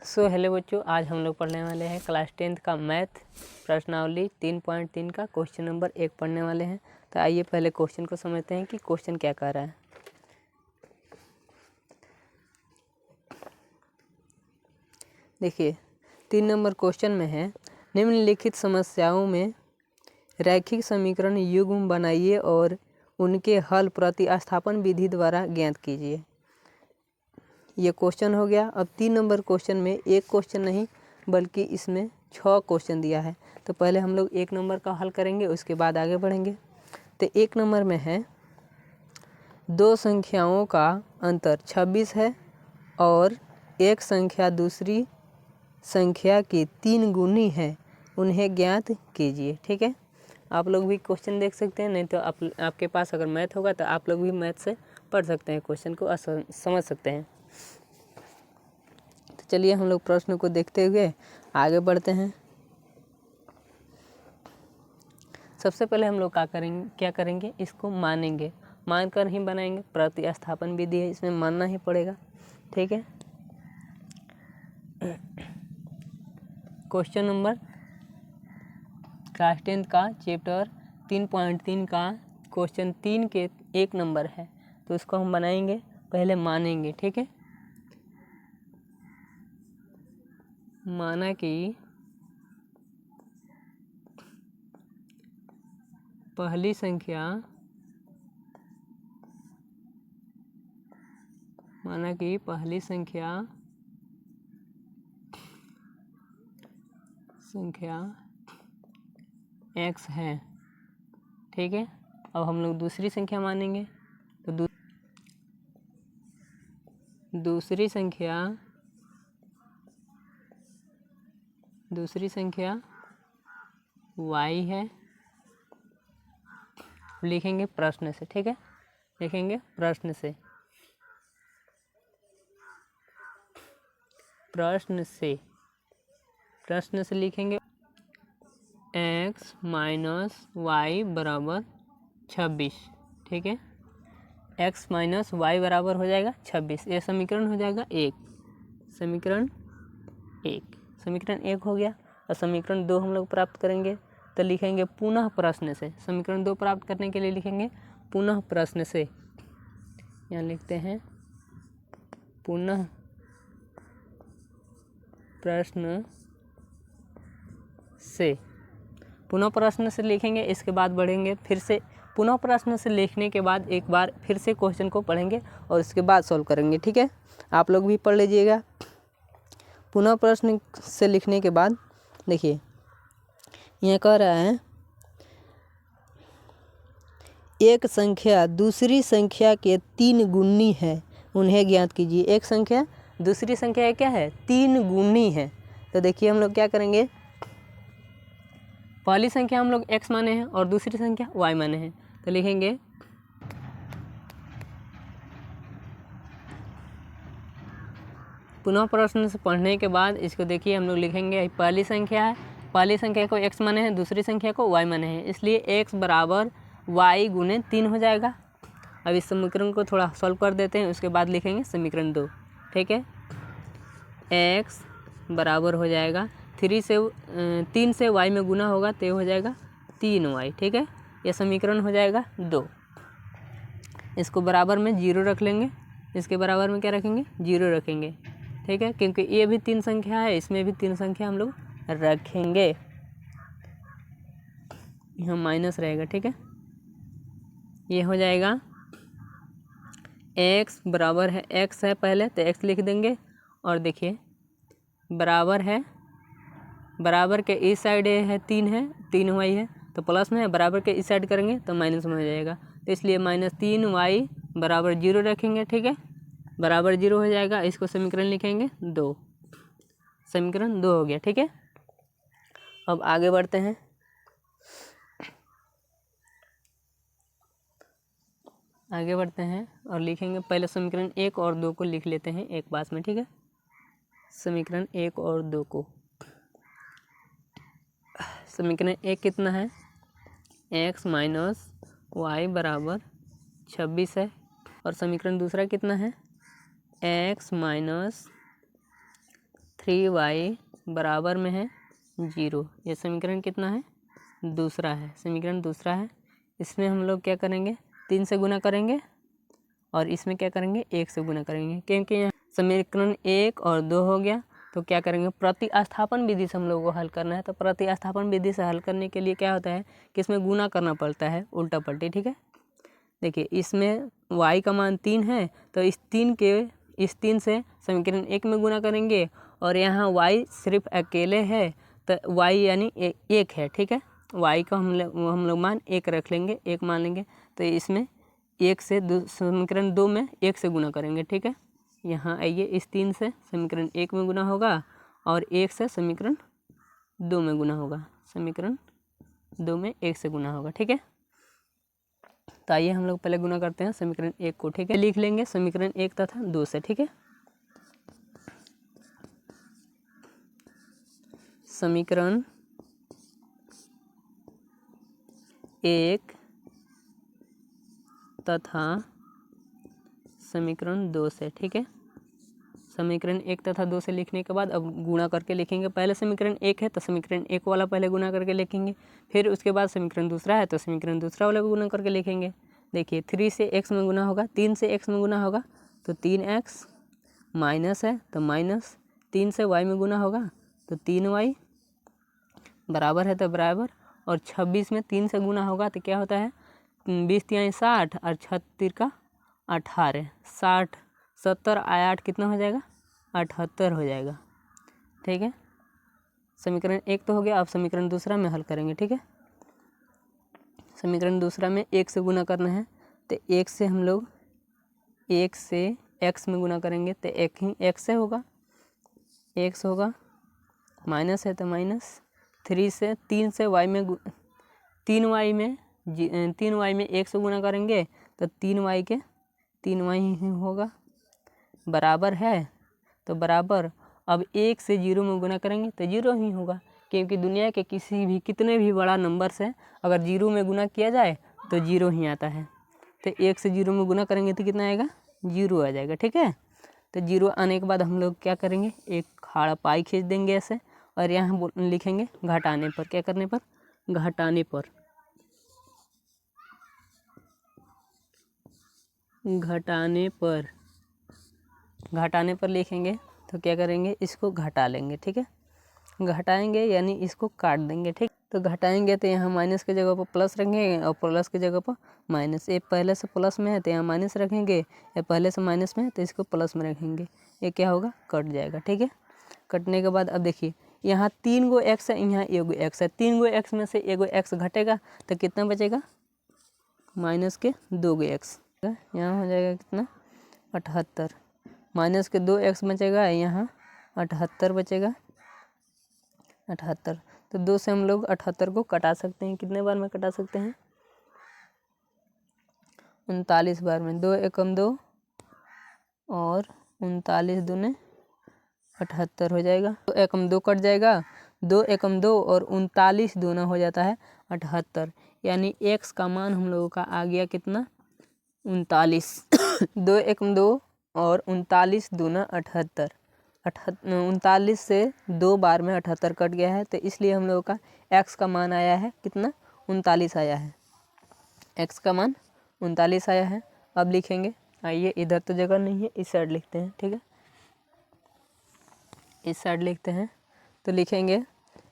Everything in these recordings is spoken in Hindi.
हेलो बच्चों, आज हम लोग पढ़ने वाले हैं क्लास 10th का मैथ प्रश्नावली 3.3 का क्वेश्चन नंबर 1 पढ़ने वाले हैं। तो आइए पहले क्वेश्चन को समझते हैं कि क्वेश्चन क्या कह रहा है। देखिए 3 नंबर क्वेश्चन में है, निम्नलिखित समस्याओं में रैखिक समीकरण युग्म बनाइए और उनके हल प्रतिस्थापन विधि द्वारा ज्ञात कीजिए। ये क्वेश्चन हो गया। अब 3 नंबर क्वेश्चन में एक क्वेश्चन नहीं बल्कि इसमें 6 क्वेश्चन दिया है। तो पहले हम लोग 1 नंबर का हल करेंगे, उसके बाद आगे बढ़ेंगे। तो 1 नंबर में है, दो संख्याओं का अंतर 26 है और एक संख्या दूसरी संख्या की 3 गुनी है, उन्हें ज्ञात कीजिए। ठीक है, आप लोग भी क्वेश्चन देख सकते हैं, नहीं तो आपके पास अगर मैथ होगा तो आप लोग भी मैथ से पढ़ सकते हैं, क्वेश्चन को समझ सकते हैं। तो चलिए हम लोग प्रश्न को देखते हुए आगे बढ़ते हैं। सबसे पहले हम लोग क्या करेंगे, इसको मानेंगे, मानकर ही बनाएंगे। प्रतिस्थापन विधि है, इसमें मानना ही पड़ेगा। ठीक है, क्वेश्चन नंबर क्लास 10 का चैप्टर 3.3 का क्वेश्चन 3 के 1 नंबर है, तो उसको हम बनाएंगे, पहले मानेंगे। ठीक है, माना कि पहली संख्या x है। ठीक है, अब हम लोग दूसरी संख्या मानेंगे, तो दूसरी संख्या y है। लिखेंगे प्रश्न से। ठीक है, लिखेंगे प्रश्न से लिखेंगे x माइनस वाई बराबर 26। ठीक है, x माइनस वाई बराबर हो जाएगा 26। ये समीकरण हो जाएगा 1। समीकरण 1 हो गया। और समीकरण 2 हम लोग प्राप्त करेंगे, तो लिखेंगे पुनः प्रश्न से। समीकरण 2 प्राप्त करने के लिए लिखेंगे पुनः प्रश्न से। यहाँ लिखते हैं पुनः प्रश्न से लिखेंगे। इसके बाद बढ़ेंगे, फिर से पुनः प्रश्न से लिखने के बाद एक बार फिर से क्वेश्चन को पढ़ेंगे और उसके बाद सॉल्व करेंगे। ठीक है, आप लोग भी पढ़ लीजिएगा। पुनः प्रश्न से लिखने के बाद देखिए यह कह रहा है, एक संख्या दूसरी संख्या के 3 गुनी है, उन्हें ज्ञात कीजिए। एक संख्या दूसरी संख्या क्या है, 3 गुनी है। तो देखिए हम लोग क्या करेंगे, पहली संख्या हम लोग x माने हैं और दूसरी संख्या y माने हैं, तो लिखेंगे पुनः प्रश्न से पढ़ने के बाद इसको देखिए हम लोग लिखेंगे, पहली संख्या को x माने हैं, दूसरी संख्या को y माने हैं, इसलिए x बराबर y गुने 3 हो जाएगा। अब इस समीकरण को थोड़ा सॉल्व कर देते हैं, उसके बाद लिखेंगे समीकरण 2। ठीक है, x बराबर हो जाएगा 3 से y में गुना होगा तो हो जाएगा 3y। ठीक है, यह समीकरण हो जाएगा 2। इसको बराबर में 0 रख लेंगे, इसके बराबर में क्या रखेंगे, 0 रखेंगे। ठीक है, क्योंकि ये भी 3 संख्या है, इसमें भी 3 संख्या हम लोग रखेंगे, यहाँ माइनस रहेगा। ठीक है, ये हो जाएगा x बराबर है, x है पहले तो x लिख देंगे, और देखिए बराबर के इस साइड है 3y है तो प्लस में है, बराबर के इस साइड करेंगे तो माइनस में हो जाएगा, तो इसलिए -3y बराबर 0 रखेंगे। ठीक है, बराबर 0 हो जाएगा। इसको समीकरण लिखेंगे 2। समीकरण 2 हो गया। ठीक है, अब आगे बढ़ते हैं। और लिखेंगे, पहले समीकरण 1 और 2 को लिख लेते हैं एक पास में। ठीक है, समीकरण 1 और 2 को, समीकरण 1 कितना है, x माइनस वाई बराबर 26 है, और समीकरण दूसरा कितना है, x माइनस 3y बराबर में है 0। ये समीकरण कितना है? दूसरा है, समीकरण दूसरा है। इसमें हम लोग क्या करेंगे? 3 से गुना करेंगे और इसमें क्या करेंगे? 1 से गुना करेंगे, क्योंकि यहाँ समीकरण 1 और 2 हो गया। तो क्या करेंगे? प्रतिस्थापन विधि से हम लोग को हल करना है। तो प्रतिस्थापन विधि से हल करने के लिए क्या होता है कि इसमें गुना करना पड़ता है, उल्टा पलटी। ठीक है, देखिए इसमें y का मान 3 है, तो इस 3 से समीकरण 1 में गुना करेंगे और यहाँ y सिर्फ अकेले है तो y यानी 1 है। ठीक है, y का हम लोग मान 1 रख लेंगे, 1 मान लेंगे। तो इसमें 1 से समीकरण 2 में 1 से गुना करेंगे। ठीक है, यहाँ आइए, इस 3 से समीकरण 1 में गुना होगा और 1 से समीकरण 2 में गुना होगा, समीकरण 2 में 1 से गुना होगा। ठीक है, तो आइए हम लोग पहले गुना करते हैं समीकरण 1 को। ठीक है, लिख लेंगे समीकरण 1 तथा 2 से। ठीक है, समीकरण 1 तथा समीकरण 2 से। ठीक है, समीकरण 1 तथा 2 से लिखने के बाद अब गुणा करके लिखेंगे। पहले समीकरण 1 है तो समीकरण 1 वाला पहले गुणा करके लिखेंगे, फिर उसके बाद समीकरण दूसरा है तो समीकरण दूसरा वाला गुणा करके लिखेंगे। देखिए 3 से x में गुना होगा, 3 से x में गुना होगा तो 3x, माइनस है तो माइनस 3 से y में गुना होगा तो 3y, बराबर है तो बराबर, और 26 में 3 से गुना होगा तो क्या होता है? 20 तिहाई 60 और 36 का 18, 60 70 आया 8 कितना हो जाएगा? 78 हो जाएगा। ठीक है, समीकरण 1 तो हो गया। अब समीकरण दूसरा में हल करेंगे। ठीक है, समीकरण दूसरा में 1 से गुना करना है तो 1 से हम लोग 1 से x में गुना करेंगे तो 1 ही x से होगा, x होगा, माइनस है तो माइनस 3 से 3 से y में 3y में 1 से गुना करेंगे तो 3y ही होगा, बराबर है तो बराबर। अब 1 से 0 में गुना करेंगे तो 0 ही होगा, क्योंकि दुनिया के कितने भी बड़ा नंबर से अगर 0 में गुना किया जाए तो 0 ही आता है। तो 1 से 0 में गुना करेंगे तो कितना आएगा? 0 आ जाएगा। ठीक है, तो 0 आने के बाद हम लोग क्या करेंगे? एक खाड़ा पाई खींच देंगे ऐसे, और यहाँ लिखेंगे घटाने पर। क्या करने पर? घटाने पर। घटाने पर लिखेंगे तो क्या करेंगे? इसको घटा लेंगे। ठीक है, घटाएंगे यानी इसको काट देंगे। ठीक, तो घटाएंगे तो यहाँ माइनस की जगह पर प्लस रखेंगे और प्लस की जगह पर माइनस। ये पहले से प्लस में है तो यहाँ माइनस रखेंगे, या पहले से माइनस में है तो इसको प्लस में रखेंगे। ये क्या होगा? कट जाएगा। ठीक है, कटने के बाद अब देखिए यहाँ 3 गो x है, यहाँ 1 गो x है। 3 गो x में से 1 गो x घटेगा तो कितना बचेगा? माइनस के 2 गो x। यहाँ हो जाएगा कितना? 78। माइनस के 2 x बचेगा, यहाँ 78 बचेगा, 78। तो 2 से हम लोग 78 को कटा सकते हैं। कितने बार में कटा सकते हैं? 39 बार में। 2 एकम 2 और 39 दूने 78 हो जाएगा। 2 एकम 2 कट जाएगा, 2 एकम 2 और 39 दूना हो जाता है 78, यानी x का मान हम लोगों का आ गया कितना? 39। 2 एकम 2 और 39 दूना 78, 39 से 2 बार में 78 कट गया है, तो इसलिए हम लोगों का x का मान आया है कितना? 39 आया है। x का मान 39 आया है। अब लिखेंगे, आइए इधर तो जगह नहीं है, इस साइड लिखते हैं। ठीक है, इस साइड लिखते हैं तो लिखेंगे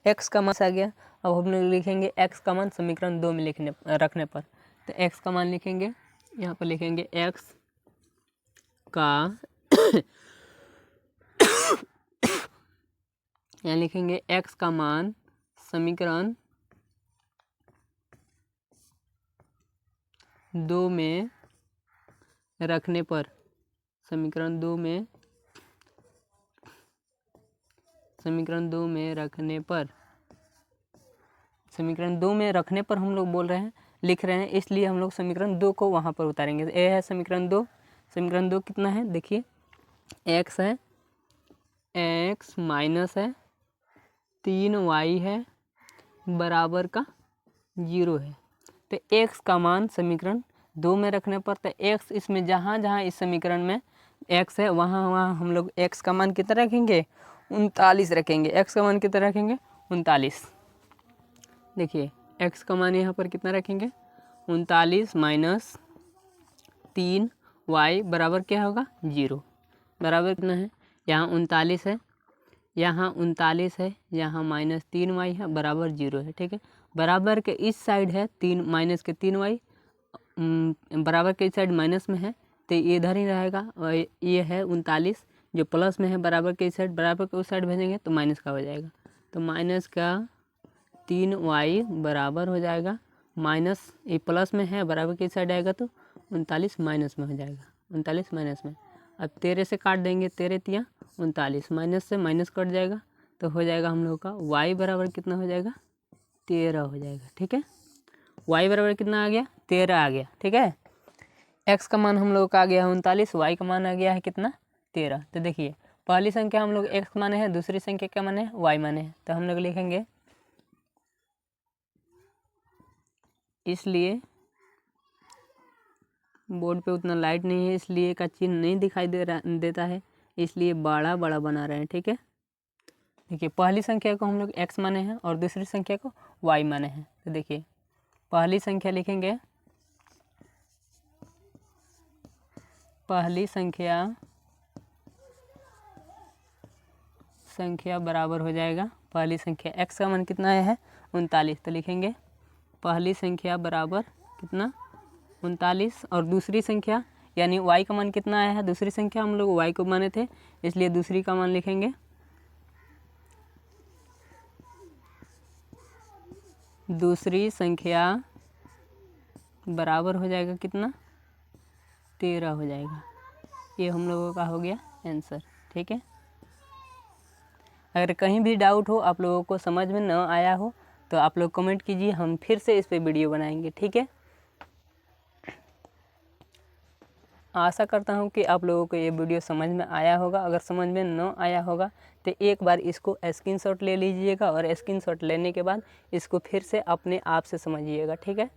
x का मान आ गया। अब हम लोग लिखेंगे x का मान समीकरण 2 में रखने पर। तो x का मान लिखेंगे, यहाँ पर लिखेंगे x का यहाँ लिखेंगे x का मान समीकरण 2 में रखने पर, समीकरण 2 में रखने पर, समीकरण 2 में रखने पर हम लोग बोल रहे हैं, लिख रहे हैं, इसलिए हम लोग समीकरण 2 को वहाँ पर उतारेंगे। ये है समीकरण 2। समीकरण 2 कितना है? देखिए x है, x माइनस है 3y है, बराबर का 0 है। तो x का मान समीकरण 2 में रखने पर, तो x इसमें जहाँ जहाँ इस समीकरण में x है वहाँ वहाँ हम लोग x का मान कितना रखेंगे? 39 रखेंगे। एक्स का मान कितना रखेंगे 39। देखिए एक्स का मान यहाँ पर कितना रखेंगे 39 माइनस 3 वाई बराबर क्या होगा 0। बराबर कितना है यहाँ 39 है, यहाँ 39 है, यहाँ माइनस 3 वाई है, बराबर 0 है। ठीक है, बराबर के इस साइड है 3 माइनस के 3 वाई, बराबर के इस साइड माइनस में है तो ये इधर ही रहेगा। और ये है 39 जो प्लस में है, बराबर के इस साइड, बराबर के उस साइड भेजेंगे तो माइनस का हो जाएगा। तो माइनस का 3 वाई बराबर हो जाएगा माइनस, ये प्लस में है, बराबर के इस साइड आएगा तो 39 माइनस में हो जाएगा। 39 माइनस में, अब 13 से काट देंगे, 13 तिया 39, माइनस से माइनस कट जाएगा तो हो जाएगा हम लोग का y बराबर कितना हो जाएगा 13 हो जाएगा। ठीक है, y बराबर कितना आ गया 13 आ गया। ठीक है, x का मान हम लोग का आ गया 39, y का मान आ गया है कितना 13। तो देखिए पहली संख्या हम लोग x माने हैं, दूसरी संख्या क्या माने हैं y माने हैं। तो हम लोग लिखेंगे इसलिए बोर्ड पे उतना लाइट नहीं है इसलिए का चिन्ह नहीं दिखाई देता है, इसलिए बड़ा बड़ा बना रहे हैं। ठीक है, देखिए पहली संख्या को हम लोग x माने हैं और दूसरी संख्या को y माने हैं। तो देखिए पहली संख्या लिखेंगे, पहली संख्या बराबर हो जाएगा, पहली संख्या x का मान कितना है 39, तो लिखेंगे पहली संख्या बराबर कितना 39, और दूसरी संख्या यानी y का मान कितना आया है, दूसरी संख्या हम लोग y को माने थे इसलिए दूसरी का मान लिखेंगे, दूसरी संख्या बराबर हो जाएगा कितना 13 हो जाएगा। ये हम लोगों का हो गया आंसर। ठीक है, अगर कहीं भी डाउट हो, आप लोगों को समझ में न आया हो तो आप लोग कमेंट कीजिए, हम फिर से इस पे वीडियो बनाएंगे। ठीक है, आशा करता हूँ कि आप लोगों को ये वीडियो समझ में आया होगा। अगर समझ में न आया होगा तो एक बार इसको स्क्रीनशॉट ले लीजिएगा और स्क्रीनशॉट लेने के बाद इसको फिर से अपने आप से समझिएगा। ठीक है।